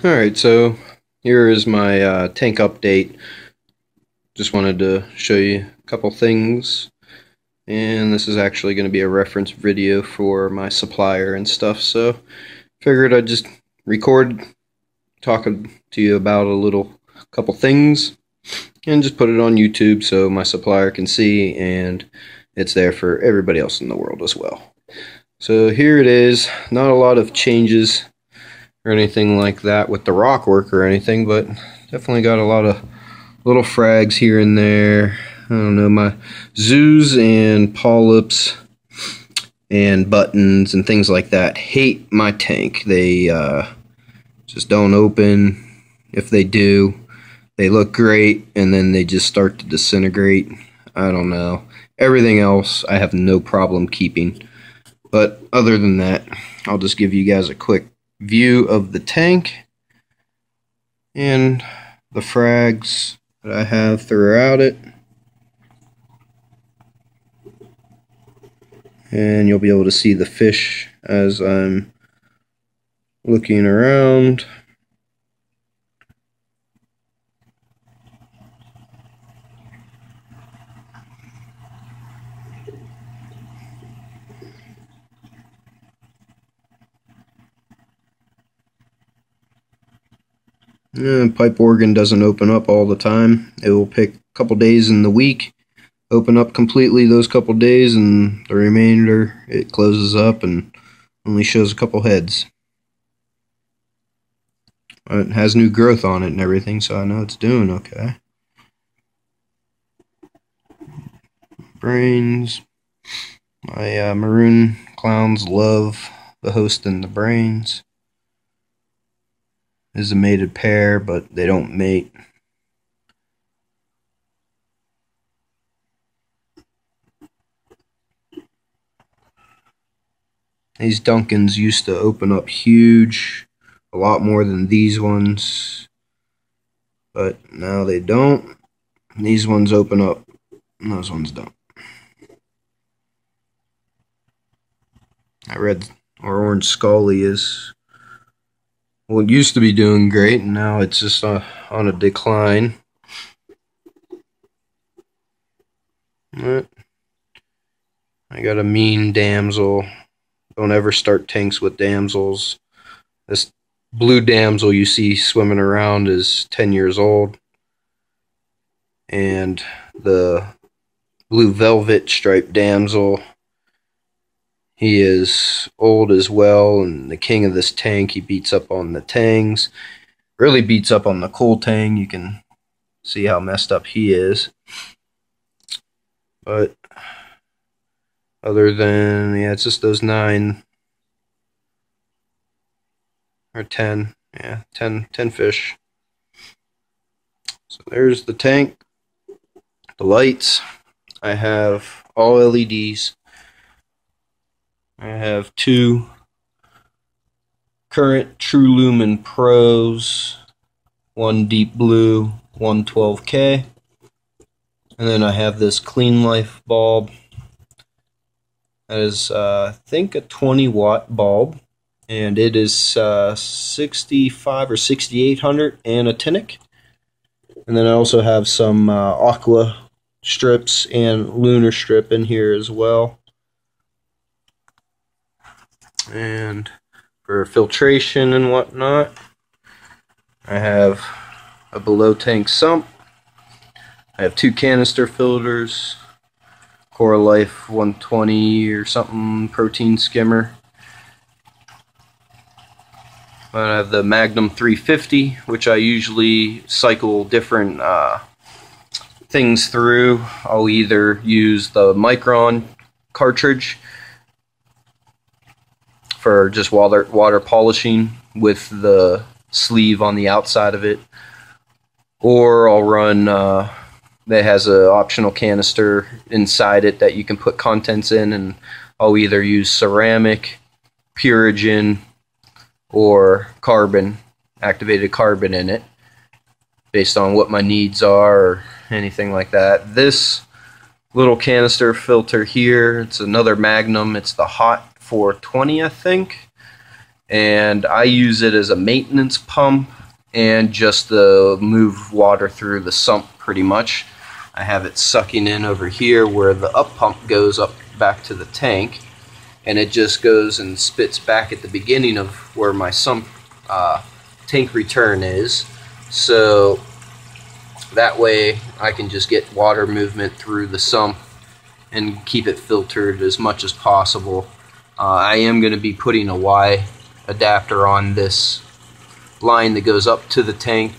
Alright, so here is my tank update. Just wanted to show you a couple things, and this is actually going to be a reference video for my supplier and stuff, so figured I'd just record talking to you about a couple things and just put it on YouTube so my supplier can see and it's there for everybody else in the world as well. So here it is. Not a lot of changes or anything like that with the rock work or anything, but definitely got a lot of little frags here and there. I don't know, my zoos and polyps and buttons and things like that hate my tank. They just don't open. If they do, they look great and then they just start to disintegrate. I don't know. Everything else I have no problem keeping. But other than that, I'll just give you guys a quick view of the tank and the frags that I have throughout it. And you'll be able to see the fish as I'm looking around. Pipe organ doesn't open up all the time. It will pick a couple days in the week, open up completely those couple days, and the remainder it closes up and only shows a couple heads. It has new growth on it and everything, so I know it's doing okay. Brains. My maroon clowns love the host and the brains. Is a mated pair, but they don't mate. These Duncans used to open up huge, a lot more than these ones, but now they don't. These ones open up, and those ones don't. That red or orange Scully is, well, it used to be doing great, and now it's just on a decline. But I got a mean damsel. Don't ever start tanks with damsels. This blue damsel you see swimming around is 10 years old. And the blue velvet striped damsel, he is old as well, and the king of this tank. He beats up on the tangs. Really beats up on the cool tang. You can see how messed up he is. But other than, yeah, it's just those 9 or 10. Yeah, 10 fish. So there's the tank. The lights. I have all LEDs. I have 2 current True Lumen Pros, 1 deep blue, 1 12K, and then I have this Clean Life bulb. That is, I think, a 20-watt bulb, and it is 65 or 6800 and a Tinnick. And then I also have some aqua strips and lunar strip in here as well. And for filtration and whatnot, I have a below tank sump. I have 2 canister filters, Core Life 120 or something protein skimmer. I have the Magnum 350, which I usually cycle different things through. I'll either use the Micron cartridge for just water polishing with the sleeve on the outside of it, or I'll run that has an optional canister inside it that you can put contents in, and I'll either use ceramic, Purigen, or carbon, activated carbon in it, based on what my needs are or anything like that. This little canister filter here, it's another Magnum. It's the Hot 420, I think. and I use it as a maintenance pump and just to move water through the sump pretty much. I have it sucking in over here where the up pump goes up back to the tank, and it just goes and spits back at the beginning of where my sump tank return is, so that way I can just get water movement through the sump and keep it filtered as much as possible. I am going to be putting a Y adapter on this line that goes up to the tank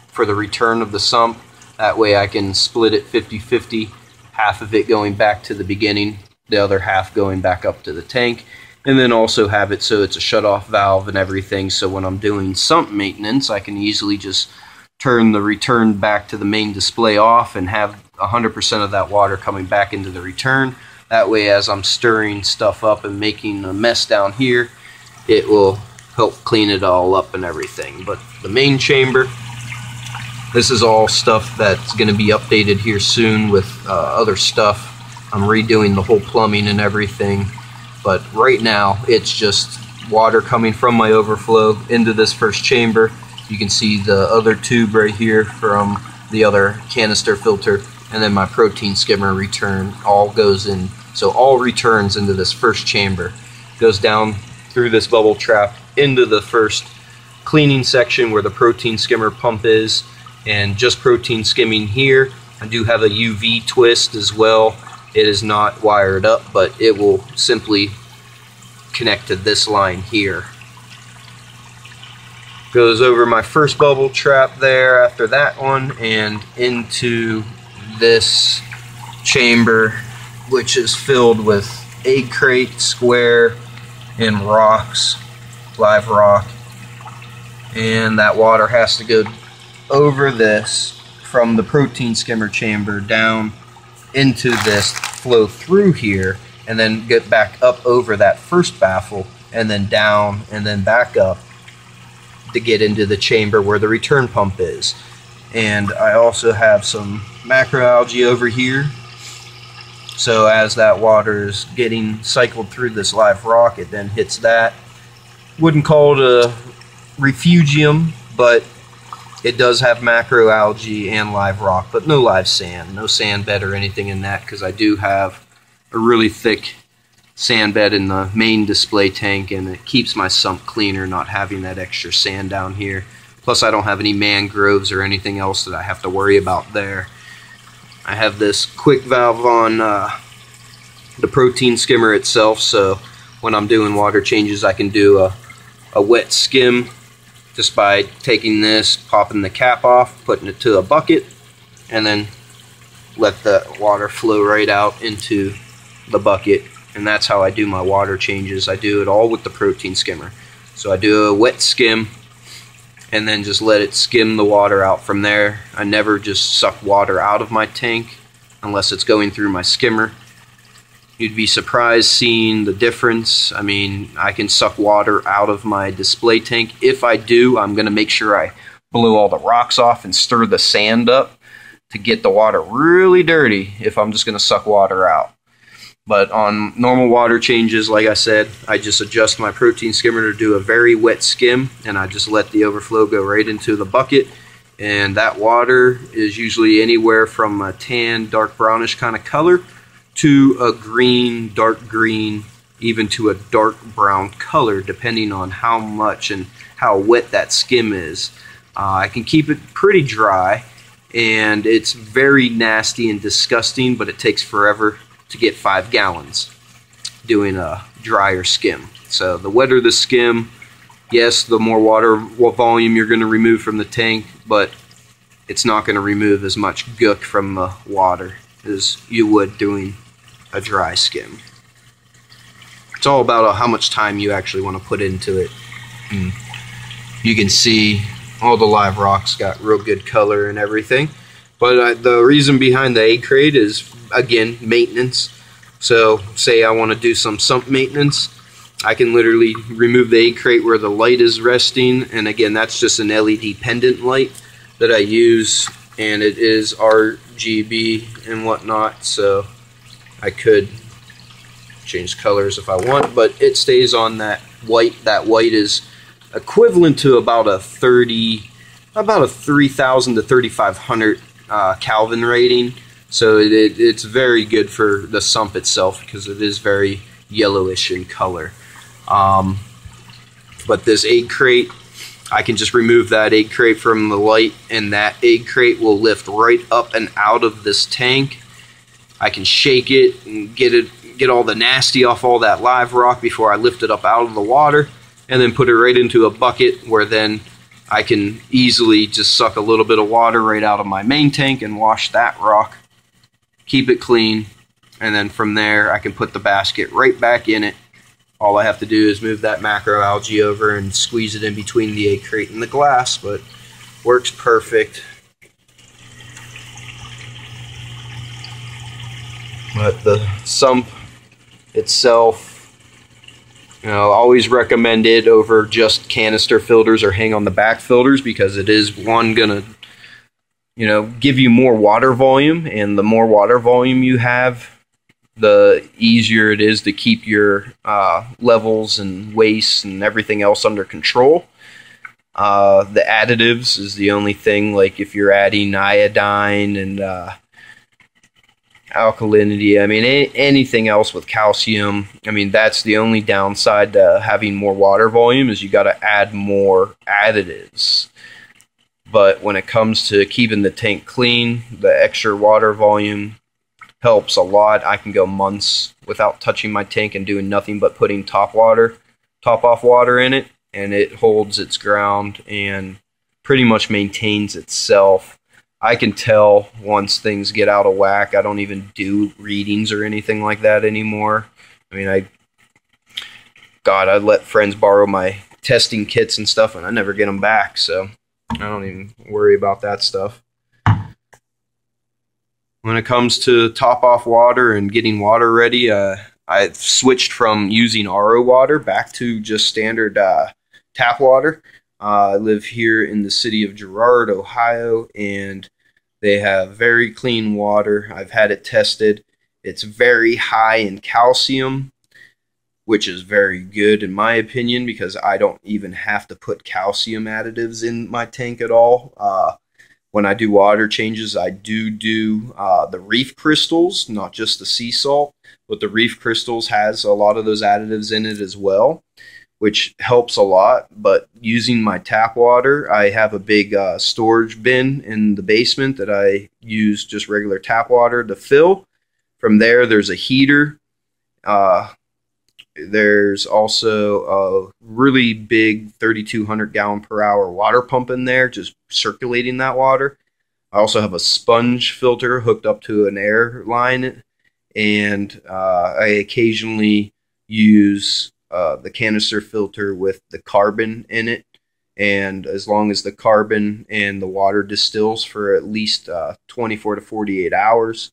for the return of the sump. That way I can split it 50-50, half of it going back to the beginning, the other half going back up to the tank, and then also have it so it's a shut-off valve and everything, so when I'm doing sump maintenance I can easily just turn the return back to the main display off and have 100% of that water coming back into the return. That way as I'm stirring stuff up and making a mess down here, it will help clean it all up and everything. But the main chamber, this is all stuff that's going to be updated here soon with other stuff. I'm redoing the whole plumbing and everything, but right now it's just water coming from my overflow into this first chamber. You can see the other tube right here from the other canister filter, and then my protein skimmer return all goes in. So all returns into this first chamber, goes down through this bubble trap into the first cleaning section where the protein skimmer pump is, and just protein skimming here. I do have a UV twist as well. It is not wired up, but it will simply connect to this line here. Goes over my first bubble trap there after that one and into this chamber, which is filled with egg crate, square, and rocks, live rock. And that water has to go over this from the protein skimmer chamber down into this, flow through here, and then get back up over that first baffle, and then down, and then back up to get into the chamber where the return pump is. And I also have some macroalgae over here, so as that water is getting cycled through this live rock, it then hits that. Wouldn't call it a refugium, but it does have macroalgae and live rock, but no live sand, no sand bed or anything in that, because I do have a really thick sand bed in the main display tank, and it keeps my sump cleaner not having that extra sand down here. Plus I don't have any mangroves or anything else that I have to worry about there. I have this quick valve on the protein skimmer itself, so when I'm doing water changes I can do a wet skim just by taking this, popping the cap off, putting it to a bucket, and then let the water flow right out into the bucket. And that's how I do my water changes. I do it all with the protein skimmer. So I do a wet skim and then just let it skim the water out from there. I never just suck water out of my tank unless it's going through my skimmer. You'd be surprised seeing the difference. I mean, I can suck water out of my display tank. If I do, I'm going to make sure I blow all the rocks off and stir the sand up to get the water really dirty if I'm just going to suck water out. But on normal water changes, like I said, I just adjust my protein skimmer to do a very wet skim, and I just let the overflow go right into the bucket. And that water is usually anywhere from a tan, dark brownish kind of color to a green, dark green, even to a dark brown color, depending on how much and how wet that skim is. I can keep it pretty dry, and it's very nasty and disgusting, but it takes forever to get 5 gallons doing a drier skim. So the wetter the skim, yes, the more water volume you're going to remove from the tank, but it's not going to remove as much gook from the water as you would doing a dry skim. It's all about how much time you actually want to put into it. And you can see all the live rocks got real good color and everything. But the reason behind the egg crate is, again, maintenance. So say I want to do some sump maintenance, I can literally remove the egg crate where the light is resting, and again, that's just an LED pendant light that I use, and it is RGB and whatnot, so I could change colors if I want, but it stays on that white. That white is equivalent to about a 3,000 to 3,500 Kelvin rating. So it's very good for the sump itself because it is very yellowish in color. But this egg crate, I can just remove that egg crate from the light, and that egg crate will lift right up and out of this tank. I can shake it and get all the nasty off all that live rock before I lift it up out of the water, and then put it right into a bucket where then I can easily just suck a little bit of water right out of my main tank and wash that rock, keep it clean, and then from there I can put the basket right back in it. All I have to do is move that macroalgae over and squeeze it in between the egg crate and the glass, but works perfect. But the sump itself, you know, always recommend it over just canister filters or hang on the back filters, because it is gonna, you know, give you more water volume, and the more water volume you have, the easier it is to keep your levels and waste and everything else under control. The additives is the only thing, like if you're adding iodine and alkalinity, I mean anything else with calcium, I mean that's the only downside to having more water volume, is you got to add more additives. But when it comes to keeping the tank clean, the extra water volume helps a lot. I can go months without touching my tank and doing nothing but putting top off water in it, and it holds its ground and pretty much maintains itself. I can tell once things get out of whack. I don't even do readings or anything like that anymore. I mean, I let friends borrow my testing kits and stuff, and I never get them back, so I don't even worry about that stuff. When it comes to top off water and getting water ready, I've switched from using RO water back to just standard tap water. I live here in the city of Girard, Ohio, and they have very clean water. I've had it tested. It's very high in calcium, which is very good in my opinion, because I don't even have to put calcium additives in my tank at all. When I do water changes, I do the Reef crystals, not just the sea salt, but the Reef crystals has a lot of those additives in it as well, which helps a lot. But using my tap water, I have a big storage bin in the basement that I use just regular tap water to fill. From there, there's a heater. There's also a really big 3,200 gallon per hour water pump in there, just circulating that water. I also have a sponge filter hooked up to an air line, and I occasionally use the canister filter with the carbon in it. And as long as the carbon and the water distills for at least 24 to 48 hours,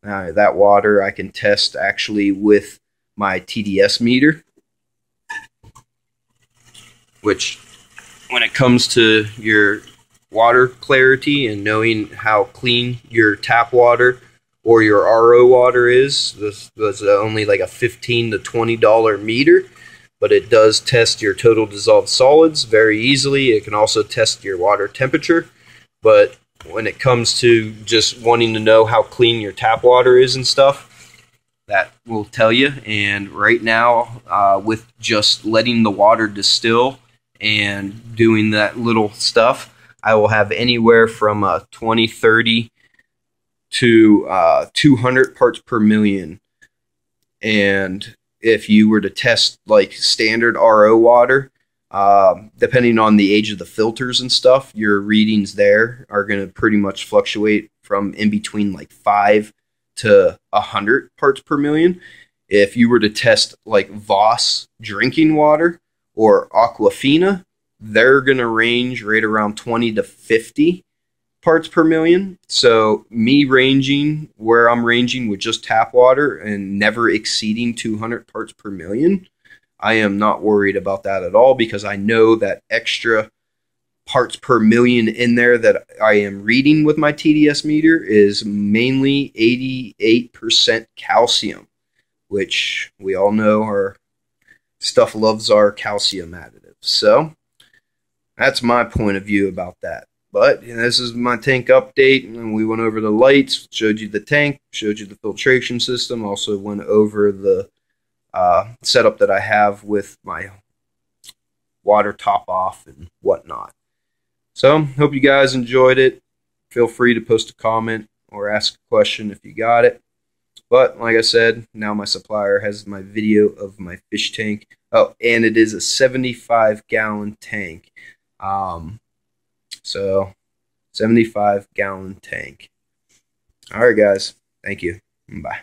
that water I can test actually with my TDS meter, which when it comes to your water clarity and knowing how clean your tap water or your RO water is, this was only like a $15 to $20 meter, but it does test your total dissolved solids very easily. It can also test your water temperature, but when it comes to just wanting to know how clean your tap water is and stuff, that will tell you. And right now, with just letting the water distill and doing that little stuff, I will have anywhere from 20, 30 to 200 parts per million. And if you were to test like standard RO water, depending on the age of the filters and stuff, your readings there are going to pretty much fluctuate from in between like 5 to 100 parts per million. If you were to test like Voss drinking water or Aquafina, they're going to range right around 20 to 50 parts per million. So me ranging where I'm ranging with just tap water and never exceeding 200 parts per million, I am not worried about that at all, because I know that extra parts per million in there that I am reading with my TDS meter is mainly 88% calcium, which we all know our stuff loves our calcium additives. So that's my point of view about that. But this is my tank update, and we went over the lights, showed you the tank, showed you the filtration system, also went over the setup that I have with my water top off and whatnot. So hope you guys enjoyed it. Feel free to post a comment or ask a question if you got it. But like I said, now my supplier has my video of my fish tank. Oh, and it is a 75-gallon tank. So 75-gallon tank. All right, guys. Thank you. Bye.